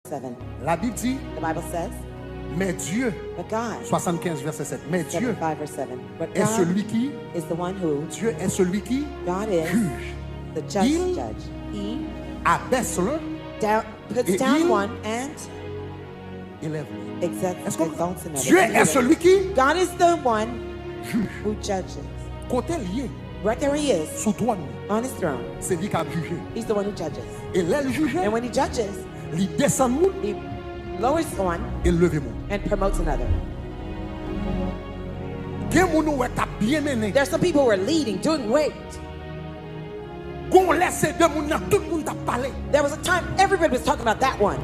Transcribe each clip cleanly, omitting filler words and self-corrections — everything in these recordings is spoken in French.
7. La Bible dit, The Bible says, mais Dieu, but God, 75 verset 7, mais Dieu 75 verse 7. But est God celui qui, is the one who, Dieu est celui qui God is juge. the just Il judge. He abaisse l'un, puts Et down il one and élève l'autre. exalts Est-ce que another. Dieu est celui qui God is the one juge. who judges. Côté lié, Right there he is, sous toi, on his throne. c'est lui qui a jugé. He's the one who judges. Et l'aile juge, And when he judges, il descend moun, he lowers one et leve moun. and promotes another. Gen moun ou est bien mené. There's some people who are leading, doing great. Gon laisse de moun nan tout moun t'a parlé. There was a time everybody was talking about that one.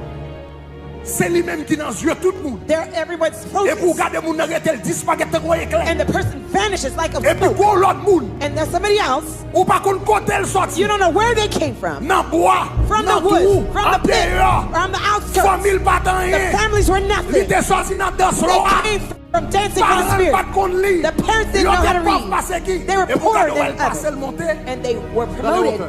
C'est lui même qui dans yeux tout le monde. There, everybody's Et pour focused. garder moun nan rete, il disparaît te croire éclair. And the person vanishes like a Et puis smoke. pour l'autre moun, And there's somebody else, ou pas qu'on côté elle sorti. you don't know where they came from. Nan bois, From the nan woods, trou, from en the pit, dehors. from the outskirts. Famille pas dans The rien. families were Il nothing. était sorti dans danse They loa. came from dancing for the Parents spirit. pas qu'on lit. The parents didn't know how to read. They were Et pour poorer garder than elle passe others. le monter. And they were promoted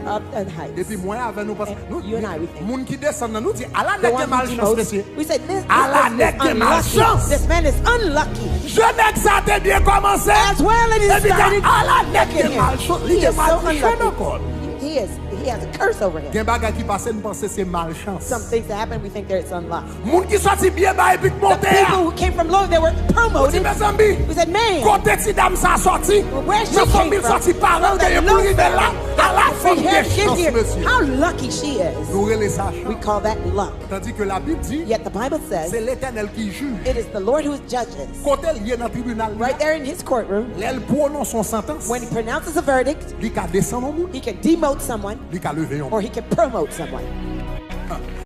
up the Et heights. puis moi avec nous parce que nous You and I, we think. moun qui descend nous dit à la The nèg one who malchance demotes, monsieur. we said, this À la person nèg is de unlucky. malchance. This man is unlucky. Je n'ai que ça t'est bien commencé. As well as Et it puis started, à la look nèg at de him. malchance, He il est is so malchance encore. unlucky. He has a curse over him. Gen bagay qui passe nous penser c'est malchance. Some things that happen, we think there's unluck. Moun qui sorti bien bas et puis The monter. people who came from low, they were On dit promoted. mes amis, We said, man, côté ti dame ça sorti. where she Nos came familles from, sorti parents from that gagne low pour arriver là. À la fin free hair des kid chances here. monsieur. How lucky she is. Nous relais ça We chance. call that luck. Tandis que la Bible dit Yet the Bible c'est says l'Éternel qui juge. it is the Lord who judges. Côté lié dans le tribunal. Right there in his courtroom, Elle prononce son sentence. when he pronounces a verdict, Il ka descend au monde, he can demote someone il ka lever un. or he can promote someone.